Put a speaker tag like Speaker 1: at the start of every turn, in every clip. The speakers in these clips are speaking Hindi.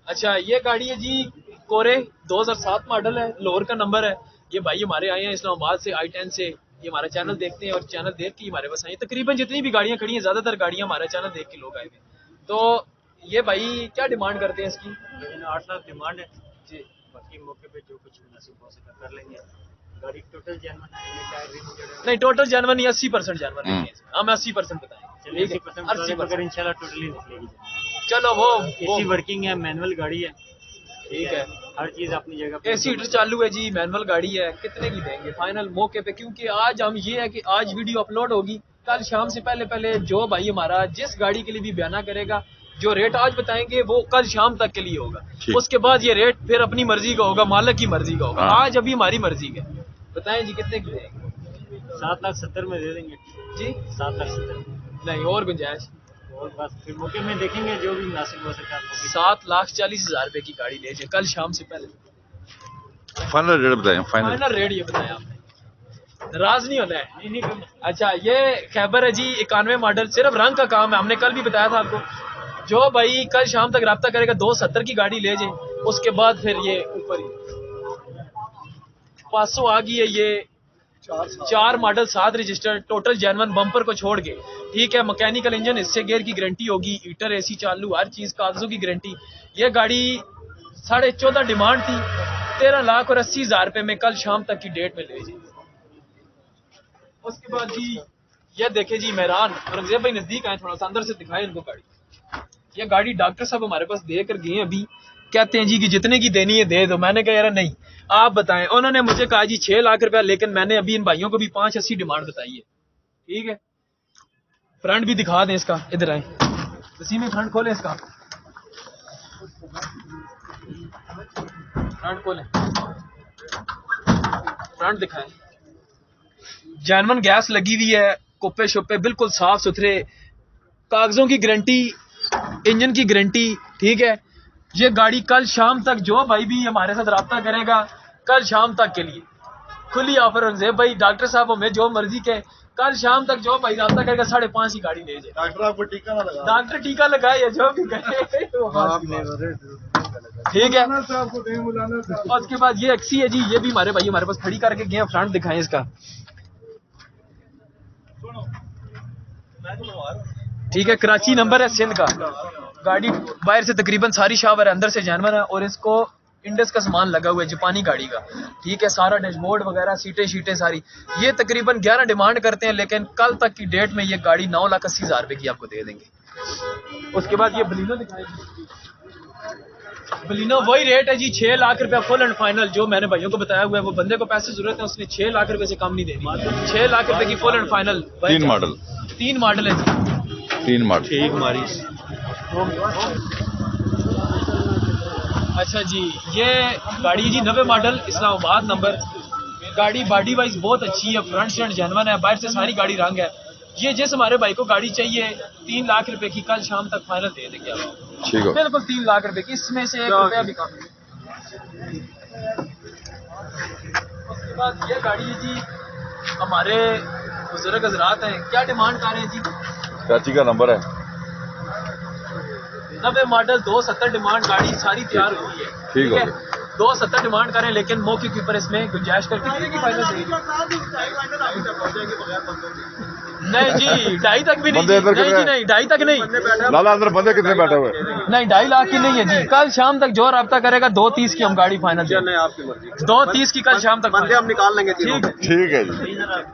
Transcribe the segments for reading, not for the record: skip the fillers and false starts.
Speaker 1: अच्छा ये गाड़ी है जी कोरे 2007 मॉडल है, लोअर का नंबर है। ये भाई हमारे आए हैं इस्लामाबाद से I-10 से। ये हमारा चैनल देखते हैं और चैनल देख के हमारे पास आए। तकरीबन जितनी भी गाड़ियां खड़ी हैं ज्यादातर गाड़ियां हमारा चैनल देख के लोग आए हुए। तो ये भाई क्या डिमांड करते हैं इसकी?
Speaker 2: 8 लाख डिमांड है
Speaker 1: जी।
Speaker 2: बाकी मौके पे जो कुछ मुनासिब हो सका कर लेंगे। गाड़ी टोटल जेन्युइन है, ये टायर भी मुझे
Speaker 1: नहीं टोटल जानवर नहीं, 80% जानवर नहीं है। हम 80% बताएंगे। ठीक है
Speaker 2: 80% इंशाल्लाह टोटली निकलेगी।
Speaker 1: चलो वो
Speaker 2: एसी वर्किंग है, मैनुअल गाड़ी है,
Speaker 1: ठीक है,
Speaker 2: हर चीज अपनी जगह पे।
Speaker 1: एसी हीटर चालू है जी, मैनुअल गाड़ी है। कितने की देंगे फाइनल मौके पे? क्योंकि आज हम ये है कि आज वीडियो अपलोड होगी, कल शाम से पहले पहले जो भाई हमारा जिस गाड़ी के लिए भी बयाना करेगा, जो रेट आज बताएंगे वो कल शाम तक के लिए होगा। उसके बाद ये रेट फिर अपनी मर्जी का होगा, मालिक की मर्जी का होगा। आज अभी हमारी मर्जी का। बताएं जी कितने की देंगे?
Speaker 2: 7,70,000 में दे देंगे
Speaker 1: जी
Speaker 2: 7,70,000
Speaker 1: नहीं और गुंजाइश?
Speaker 2: और बस फिर मौके में देखेंगे जो भी मुनासिब हो सका।
Speaker 1: 7,40,000 रुपए की गाड़ी ले जाए कल शाम से पहले।
Speaker 3: फाइनल रेट बताएं।
Speaker 1: फाइनल रेट ये बताया आपने, नाराज नहीं होना है? नहीं। अच्छा ये खैबर है जी 91 मॉडल, सिर्फ रंग का काम है। हमने कल भी बताया था आपको। जो भाई कल शाम तक रब्ता करेगा 270 की गाड़ी ले जाए, उसके बाद फिर ये ऊपर ही 500 आ गई है। ये 4 model 7 register, total genuine bumper को छोड़ के। ठीक है मैकेनिकल इंजन, हिस्से गेयर की गारंटी होगी, हीटर एसी चालू, हर चीज कागजों की गारंटी। ये गाड़ी 14.5 डिमांड थी, 13,80,000 रुपए में कल शाम तक की डेट में ले जाए। उसके बाद जी ये देखे जी मेहरान औरंगजेब भाई नजदीक आए, थोड़ा सा अंदर से दिखाए इनको गाड़ी। ये गाड़ी डॉक्टर साहब हमारे पास दे कर गए अभी, कहते हैं जी कि जितने की देनी है दे दो। मैंने कहा यार नहीं आप बताएं। उन्होंने मुझे कहा जी 6 लाख रुपया, लेकिन मैंने अभी इन भाइयों को भी 580 डिमांड बताई है। ठीक है फ्रंट भी दिखा दें इसका, इधर आए इसी में फ्रंट खोले इसका, फ्रंट खोले, फ्रंट दिखाएं। जेन्युइन गैस लगी हुई है, कुप्पे शुप्पे बिल्कुल साफ सुथरे, कागजों की गारंटी, इंजन की गारंटी। ठीक है ये गाड़ी कल शाम तक जो भाई भी हमारे साथ रब्ता करेगा कल शाम तक के लिए खुली ऑफर है भाई। डॉक्टर साहब हमें जो मर्जी के कल शाम तक जो भाई रब्ता करेगा 5.5 की गाड़ी ले जाए।
Speaker 2: डॉक्टर आपको टीका लगा,
Speaker 1: डॉक्टर टीका लगाए या जो भी करे ठीक है। उसके बाद ये एक्सी है जी, ये भी हमारे भाई हमारे पास खड़ी करके गए। फ्रंट दिखाएं इसका। ठीक है कराची नंबर है सिंध का। गाड़ी बाहर से तकरीबन सारी शावर है, अंदर से जानवर है। और इसको इंडस का सामान लगा हुआ है, जापानी गाड़ी का। ठीक है सारा डैशबोर्ड वगैरह, सीटें शीटें सारी। ये तकरीबन 11 डिमांड करते हैं, लेकिन कल तक की डेट में ये गाड़ी 9,80,000 रुपए की आपको दे देंगे। उसके बाद ये बलिनो दिखाएगी। बलिनो वही रेट है जी 6 लाख रुपया फुल एंड फाइनल। जो मैंने भाइयों को बताया हुआ है, वो बंदे को पैसे जरूरत है, उसने 6 लाख रुपए से कम नहीं देनी। 6 लाख रुपए की full and final.
Speaker 3: 3 model,
Speaker 1: 3 model है जी,
Speaker 3: 3 मॉडल।
Speaker 2: ठीक हमारी।
Speaker 1: अच्छा जी ये गाड़ी जी 90 मॉडल इस्लामाबाद नंबर। गाड़ी बॉडी वाइज बहुत अच्छी है, फ्रंट शर्ट जेन्युइन है, बाहर से सारी गाड़ी रंग है। ये जिस हमारे भाई को गाड़ी चाहिए 3 लाख रुपए की कल शाम तक फाइनल दे देंगे आप।
Speaker 3: ठीक है
Speaker 1: बिल्कुल 3 लाख रुपए की, इसमें से 1 रुपया भी कम नहीं। उसके बाद ये गाड़ी है जी हमारे बुजुर्ग हजरात हैं, क्या डिमांड कर रहे हैं जी?
Speaker 3: कराची का नंबर है,
Speaker 1: 90 मॉडल 270 डिमांड। गाड़ी सारी तैयार हुई है।
Speaker 3: ठीक है
Speaker 1: 270 डिमांड करें, लेकिन मौके के ऊपर इसमें गुंजाइश करके नहीं जी 2.5 तक भी नहीं।
Speaker 3: बंदे अंदर
Speaker 1: नहीं जी नहीं 2.5 तक नहीं।
Speaker 3: लाला अंदर बंदे कितने बैठे हुए?
Speaker 1: नहीं 2.5 लाख की नहीं है जी। कल शाम तक जो रब्ता करेगा 2.30 की हम गाड़ी फाइनल दें।
Speaker 2: आपकी मर्जी।
Speaker 1: 2.30 की कल शाम तक
Speaker 2: बंदे हम निकाल लेंगे।
Speaker 1: ठीक
Speaker 3: ठीक है जी।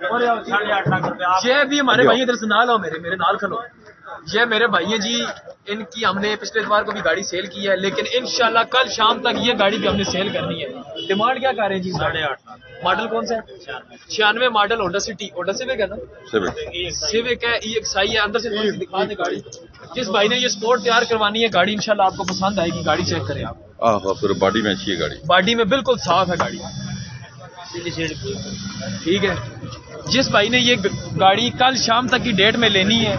Speaker 2: 8.5 लाख रुपए।
Speaker 1: ये भी हमारे भाई इधर से नाल हो, मेरे नाल खलो। ये मेरे भाई हैं जी, इनकी हमने पिछले इतवार को भी गाड़ी सेल की है, लेकिन इंशाल्लाह कल शाम तक ये गाड़ी भी हमने सेल करनी है। डिमांड क्या कर रहे हैं जी?
Speaker 2: 8.5 लाख।
Speaker 1: मॉडल कौन सा है? 96 model Honda city. Honda civic है ना? सिविक है, EXI है। अंदर से थोड़ी सी दिखा दें गाड़ी। जिस भाई ने ये स्पोर्ट तैयार करवानी है गाड़ी, इंशाल्लाह आपको पसंद आएगी। गाड़ी चेक करें आप।
Speaker 3: फिर बॉडी में अच्छी है गाड़ी,
Speaker 1: बॉडी में बिल्कुल साफ है गाड़ी। ठीक है जिस भाई ने ये गाड़ी कल शाम तक की डेट में लेनी है,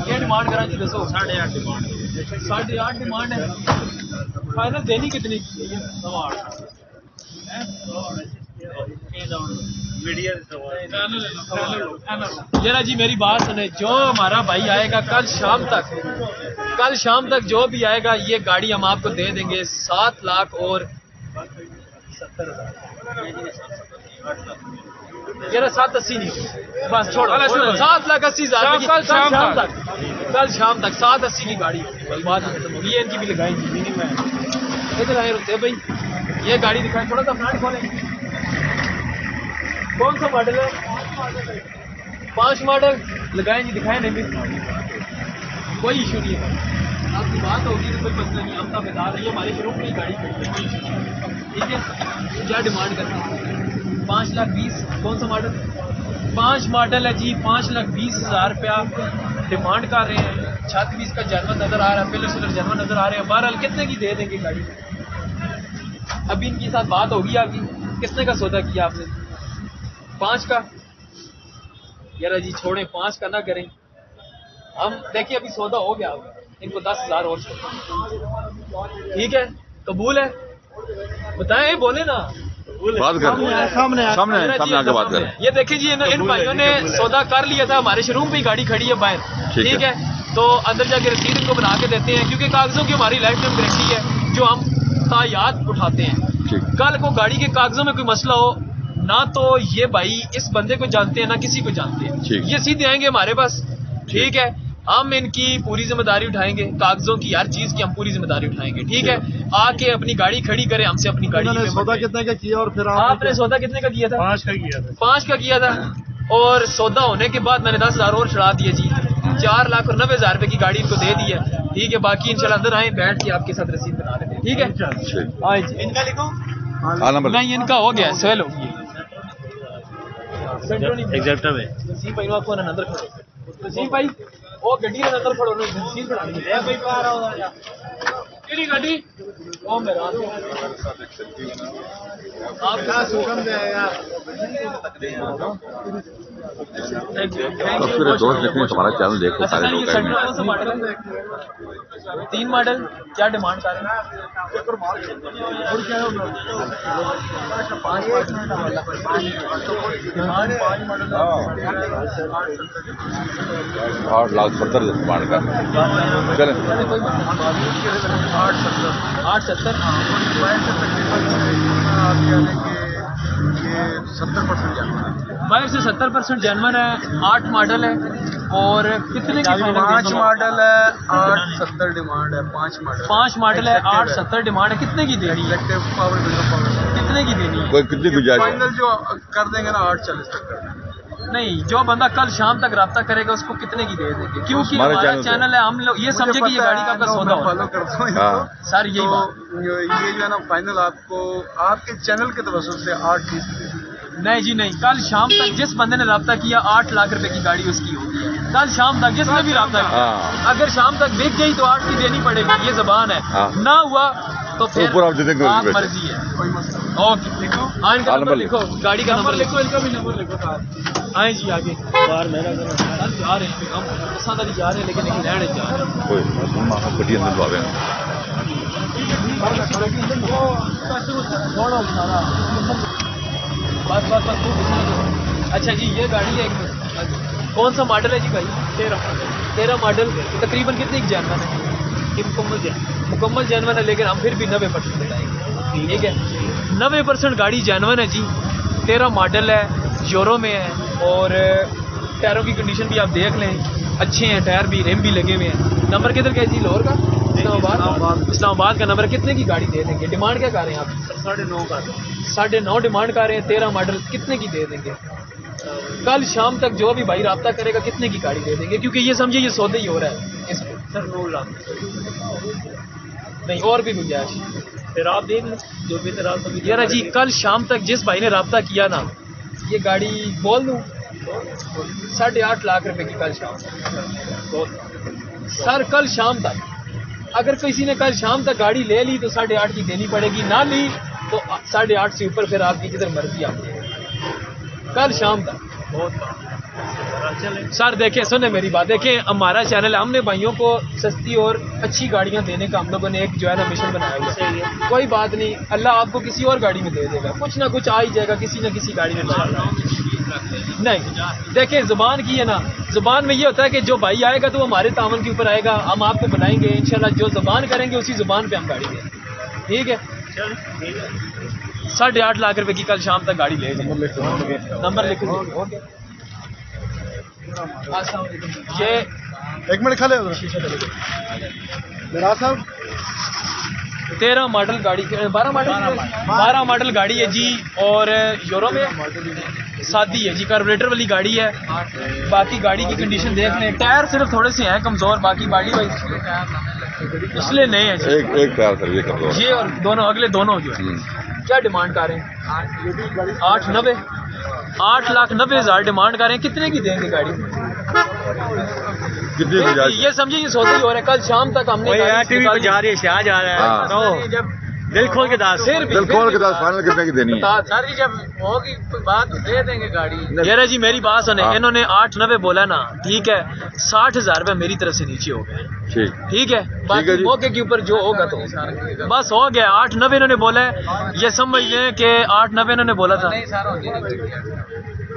Speaker 1: क्या डिमांड करा जी? 8.5 डिमांड। 8.5 डिमांड है, फाइनल देनी कितनी की है? 8.5। ये ना जी मेरी बात सुने, जो हमारा भाई आएगा कल शाम तक कल शाम तक जो भी आएगा ये गाड़ी हम आपको दे देंगे 7 लाख और 780 नहीं, बस छोड़ो 7,80,000 की कल शाम तक 780 की गाड़ी होगी। बात खत्म होगी। ये इनकी भी लगाएंगे मिनिमम। इधर आए रुकते भाई, ये गाड़ी दिखाएं, थोड़ा सा फ्रंट खोलें। कौन सा मॉडल है? 5 मॉडल लगाएंगे, दिखाएं नहीं भी, कोई इशू नहीं है। आपकी बात होगी तो कोई मसला नहीं, हम तो बता रहे हैं हमारे शुरू में गाड़ी खड़ी है, ठीक है। क्या डिमांड करते हैं? 5,20,000। कौन सा मॉडल? 5 मॉडल है जी, 5,20,000 रुपया डिमांड कर रहे हैं। छत भी इसका जर्मन नजर आ रहा है, पिलर सिलर जर्मन नजर आ रहे हैं। बहरहाल कितने की दे देंगे गाड़ी? अभी इनके साथ बात होगी आपकी, कितने का सौदा किया आपने? 5 का? यार जी छोड़ें, 5 का ना करें। हम देखिए अभी सौदा हो गया, इनको 10,000 और ठीक है, कबूल है? बताएं, बोले ना,
Speaker 3: बात कर सामने आके बात करें।
Speaker 1: ये देखिए जी, इन भाइयों ने सौदा कर लिया था, हमारे शोरूम पे ही गाड़ी खड़ी है बाहर, ठीक है। तो अंदर जाके रसीद इनको बना के देते हैं, क्योंकि कागजों की हमारी लाइफ टाइम गारंटी है जो हम तायात उठाते हैं। कल को गाड़ी के कागजों में कोई मसला हो ना, तो ये भाई इस बंदे को जानते हैं ना किसी को जानते हैं, ये सीधे आएंगे हमारे पास, ठीक है। हम इनकी पूरी जिम्मेदारी उठाएंगे, कागजों की हर चीज की हम पूरी जिम्मेदारी उठाएंगे, ठीक है। आके अपनी गाड़ी खड़ी करें, हमसे अपनी गाड़ी
Speaker 4: सौदा कितने का किया और फिर
Speaker 1: आपने सौदा कितने का किया था?
Speaker 4: 5 का किया था।
Speaker 1: 5 का किया था, और सौदा होने के बाद मैंने 10,000 और चढ़ा दिए जी। 4,90,000 रुपए की गाड़ी इनको दे दी है, ठीक है। बाकी इंशाल्लाह अंदर आए, बैठ के आपके साथ रसीद बना लेते हैं, ठीक है। हाँ जी, इनका लिखो नहीं, इनका हो गया, सेल हो गई।
Speaker 4: एग्जैक्टिव है
Speaker 1: नसीब भाई आपको ना अंदर खड़ो, नसीब भाई ओ गड्डी के अंदर खड़ो ना, नसीब बना ली है भाई। बाहर आओ यार, केड़ी गड्डी? ओ मेरा आपका सुगम दे यार।
Speaker 3: मेरे दोस्त देखने तुम्हारा चैनल देखो, सारे लोग हैं।
Speaker 1: 3 मॉडल क्या डिमांड कर रहे हैं?
Speaker 3: और 8,70,000 डिमांड कर चलें।
Speaker 1: 8,70 बाहर से 70% जनवन है। 8 मॉडल है, और कितने की?
Speaker 4: 5 मॉडल है, 870 डिमांड है। 5
Speaker 1: मॉडल है, 870 डिमांड है। कितने की देनी है? कितने की देनी है?
Speaker 3: कोई कितनी गुंजाइश?
Speaker 4: फाइनल जो कर देंगे ना 840 तक।
Speaker 1: नहीं, जो बंदा कल शाम तक राब्ता करेगा उसको कितने की दे देंगे, क्योंकि हमारा चैनल है, हम लोग ये समझे कि ये गाड़ी का आपका सौदा
Speaker 4: फॉलो करता हूँ
Speaker 1: सर, यही बात।
Speaker 4: ये जो है ना फाइनल आपको आपके चैनल के तवज्जुह से 8:30
Speaker 1: नहीं जी नहीं, कल शाम तक जिस बंदे ने राब्ता किया 8 लाख रुपए की गाड़ी उसकी होगी। कल शाम तक जिसने भी राब्ता किया, अगर शाम तक बिक गई तो 8 की देनी पड़ेगी, ये जबान है। ना हुआ तो फिर आप मर्जी है। ओके, लिखो इनका नंबर लिखो, गाड़ी का नंबर लिखो, इनका भी नंबर लिखो। आए जी आगे बाहर मेरा जा रहे हैं, हम पसंद नहीं जा रहे हैं, लेकिन नहीं रहने जा रहे हैं।
Speaker 3: कोई गड्डी अंदर आवे
Speaker 1: बस। अच्छा जी, ये गाड़ी है एक, कौन सा मॉडल है जी भाई? 13 मॉडल। तकरीबन कितनी की जानवन है? मुकम्मल जानवन है, लेकिन हम फिर भी 90% बताएंगे, ठीक है। 90% गाड़ी जानवन है जी। 13 मॉडल है, यूरो में है, और टायरों की कंडीशन भी आप देख लें, अच्छे हैं टायर भी, रिम भी लगे हुए हैं। नंबर किधर का है जी? लाहौर का? इस्लामाबाद का नंबर। कितने की गाड़ी दे देंगे? डिमांड क्या कर रहे हैं आप?
Speaker 4: 9.5 का।
Speaker 1: 9.5 डिमांड कर रहे हैं। 13 मॉडल कितने की दे देंगे? कल शाम तक जो भी भाई राब्ता करेगा कितने की गाड़ी दे देंगे, क्योंकि ये समझिए ये सौदे ही हो रहा है इस पे।
Speaker 4: सर 9 लाख
Speaker 1: नहीं, और भी गुंजाइश
Speaker 4: फिर आप देख लें जो भी तरह।
Speaker 1: यार जी, कल शाम तक जिस भाई ने राब्ता किया ना, ये गाड़ी बोल दूं 8.5 लाख रुपए की कल शाम सर, कल शाम तक। अगर किसी ने कल शाम तक गाड़ी ले ली तो 8.5 की देनी पड़ेगी, ना ली तो 8.5 से ऊपर फिर आपकी जिधर मर्जी आप कल शाम तक। सर देखें, सुने मेरी बात, देखें हमारा चैनल है, हमने भाइयों को सस्ती और अच्छी गाड़ियां देने का हम लोगों ने एक जो है ना मिशन बनाया हुआ है। कोई बात नहीं, अल्लाह आपको किसी और गाड़ी में दे देगा, कुछ ना कुछ आ ही जाएगा किसी न किसी गाड़ी में। नहीं देखिए, जुबान की है ना, जुबान में ये होता है कि जो भाई आएगा तो वो हमारे तावन के ऊपर आएगा, हम आपको बुलाएंगे इंशाल्लाह, जो जुबान करेंगे उसी जुबान पे हम गाड़ी देंगे, ठीक है। 8.5 लाख रुपए की कल शाम तक गाड़ी ले जाएंगे। नंबर लिख लीजिए। ये
Speaker 4: एक मिनट खा ले मेरा साहब
Speaker 1: 13 मॉडल गाड़ी, 12 मॉडल गाड़ी है जी, और यूरो में सादी है जी, कार्बोरेटर वाली गाड़ी है। बाकी गाड़ी की कंडीशन देख लें, टायर सिर्फ थोड़े से हैं कमजोर, बाकी गाड़ी पिछले नए हैं जी।
Speaker 3: एक टायर सर ये कर दो।
Speaker 1: ये और दोनों अगले दोनों जो है। क्या डिमांड कर रहे हैं? 8,90,000 डिमांड कर रहे हैं। कितने की देंगे गाड़ी?
Speaker 3: कितनी गुंजाइश?
Speaker 1: ये समझिए ये सौदे हो रहे हैं। कल शाम तक हमने
Speaker 2: टीवी पे जा रही है, शाह जा रहा है, तो जब दिल खोल के दास
Speaker 3: दिल खोल के 10 फाइनल कितने की देनी है?
Speaker 2: सर जी जब होगी बात दे देंगे गाड़ी।
Speaker 1: ये जी मेरी बात सुने, इन्होंने 8,90 बोला ना, ठीक है, 60,000 रुपए मेरी तरफ से नीचे हो गए, ठीक है। बाकी मौके के ऊपर जो होगा तो बस हो गया। 8,90 इन्होंने बोला है, ये समझ लें कि 8,90 इन्होंने बोला था।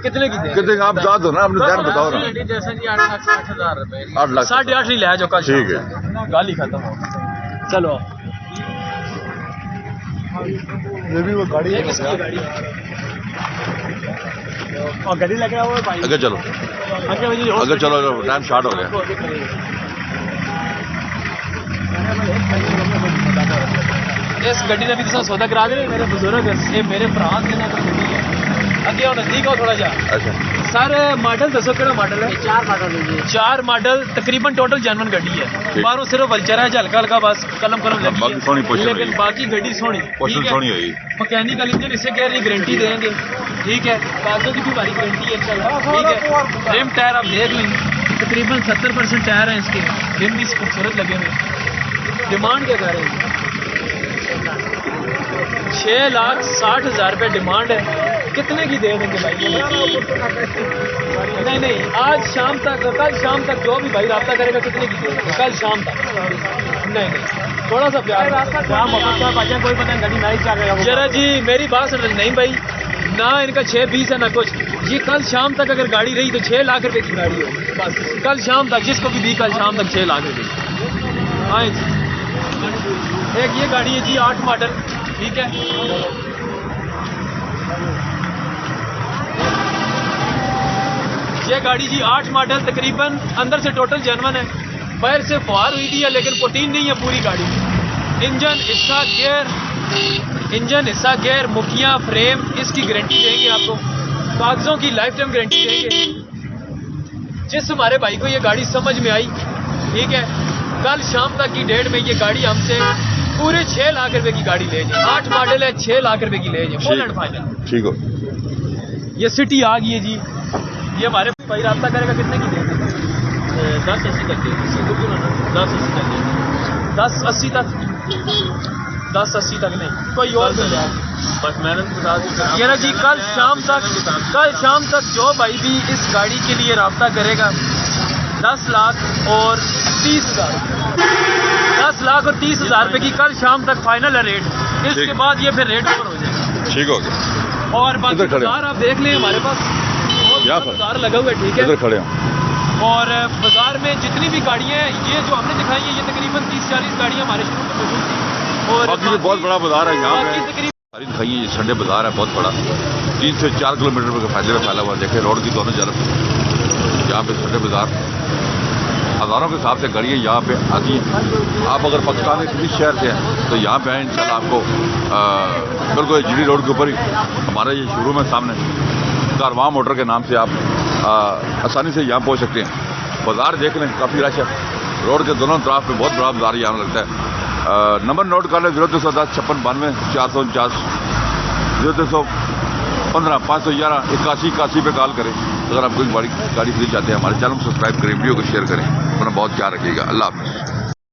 Speaker 1: कितने की दे?
Speaker 3: कितने आप बता दो ना, अपने ध्यान बताओ ना।
Speaker 2: जैसे जी 8,60,000 रुपए।
Speaker 3: 8 लाख
Speaker 1: 8.5 नहीं ले जाओ कल,
Speaker 3: ठीक है,
Speaker 1: गाली खत्म हो। चलो
Speaker 4: ये भी वो गाड़ी है।
Speaker 2: और गाड़ी लग रहा है वो भाई।
Speaker 3: अगर चलो टाइम स्टार्ट हो गया।
Speaker 1: इस गड्डी ने भी तो सौदा करा दे मेरे बुजुर्ग, ये मेरे भरा के ना अगे और नजदीक हो थोड़ा जा।
Speaker 3: अच्छा
Speaker 1: सर मॉडल दसो केड़ा मॉडल है?
Speaker 2: 4 मॉडल है।
Speaker 1: 4 मॉडल तकरीबन टोटल जनवन गड्डी है। बाहरों सिर्फ वल्चर है, हल्का हल्का बस कलम लगी
Speaker 3: बाकी सोनी
Speaker 1: है,
Speaker 3: पोजीशन
Speaker 1: लेकिन बाकी गड्डी सोनी,
Speaker 3: पोजीशन
Speaker 1: ठीक है।
Speaker 3: सोनी होगी।
Speaker 1: मैकेनिकल इंजन इससे कह रही गारंटी देंगे, ठीक है। कागजों की भी हमारी गारंटी है, ठीक है। रिम टायर आप देख लें, तकरीबन 70% टायर हैं इसके, रिम भी खूबसूरत लगे हुए। डिमांड क्या कर रहे हैं? 6,60,000 रुपये डिमांड है। कितने की दे देंगे भाई? नहीं, आज शाम तक, कल शाम तक जो भी भाई राब्ता करेगा कितने की दे देंगे? कल शाम तक। नहीं, थोड़ा सा प्यार कोई पता नहीं गाड़ी नहीं चल रहा। जरा जी मेरी बात सुन, नहीं भाई ना इनका 6,20 है ना कुछ, ये कल शाम तक अगर गाड़ी रही तो 6 लाख रुपए की गाड़ी होगी बस। कल शाम तक जिसको भी दी, कल शाम तक 6 लाख रुपए। हाँ जी, एक ये गाड़ी है जी 8 मॉडल, ठीक है। ये गाड़ी जी 8 मॉडल, तकरीबन अंदर से टोटल जनवन है, बाहर से फुहार हुई थी है, लेकिन प्रोटीन नहीं है पूरी गाड़ी में। इंजन हिस्सा गेयर मुखियाँ फ्रेम इसकी गारंटी देंगे आपको, कागजों की लाइफ टाइम गारंटी देंगे। जिस हमारे भाई को ये गाड़ी समझ में आई, ठीक है, कल शाम तक की डेट में ये गाड़ी हमसे पूरे 6 लाख रुपए की गाड़ी ले जाए। 8 मॉडल है, 6 लाख रुपए की ले जाए, फुल एंड फाइनल।
Speaker 3: ठीक हो।
Speaker 1: ये सिटी आ गई है जी। ये हमारे भाई राब्ता करेगा कितने की देंगे? 10,80 तक दे, 10,80 तक दे, 10,80 तक, 10,80 तक नहीं, कोई और मिल जाए बस मेहनत बता दी। ये ना जी कल शाम तक जो भाई भी इस गाड़ी के लिए राब्ता करेगा 10 लाख और 30,000, 10 लाख और 30,000 रुपए की कल शाम तक फाइनल है रेट। इसके बाद ये फिर रेट ऊपर हो जाएगा।
Speaker 3: ठीक हो गया।
Speaker 1: और बाकी बाजार आप देख लें, हमारे पास बाजार लगा हुआ है, ठीक है।
Speaker 3: इधर खड़े हैं।
Speaker 1: और बाजार में जितनी भी गाड़ियाँ हैं, ये जो हमने दिखाई है, ये तकरीबन 30-40 गाड़ियाँ हमारे शुरू में मौजूद थी। और
Speaker 3: बाकी भी बहुत बड़ा बाजार है यहाँ पे,
Speaker 1: तकरीबन
Speaker 3: सारी दिखाई है। ये संडे बाजार है बहुत बड़ा, 3 से 4 किलोमीटर के फायदे में फैला हुआ। देखे रोड की दोनों तरफ यहाँ पे संडे बाजार, हज़ारों के हिसाब से गाड़ियाँ यहाँ पे आती हैं। आप अगर पाकिस्तान के किसी शहर से हैं तो यहाँ पे आए, इंशाल्लाह आपको बिल्कुल जीडी रोड के ऊपर ही हमारा ये शोरूम है सामने, कारवां मोटर के नाम से आप आसानी से यहाँ पहुँच सकते हैं। बाजार देख लें, काफ़ी रश है, रोड के दोनों तरफ पे बहुत बड़ा बाजार यहाँ लगता है। नंबर नोट कर लें 0310 5692 449, 0315 511 81 पे कॉल करें अगर आप कोई गाड़ी खरीद चाहते हैं। हमारे चैनल को सब्सक्राइब करें, वीडियो को शेयर करें। अपना बहुत ख्याल रखिएगा। अल्लाह हाफ़िज़।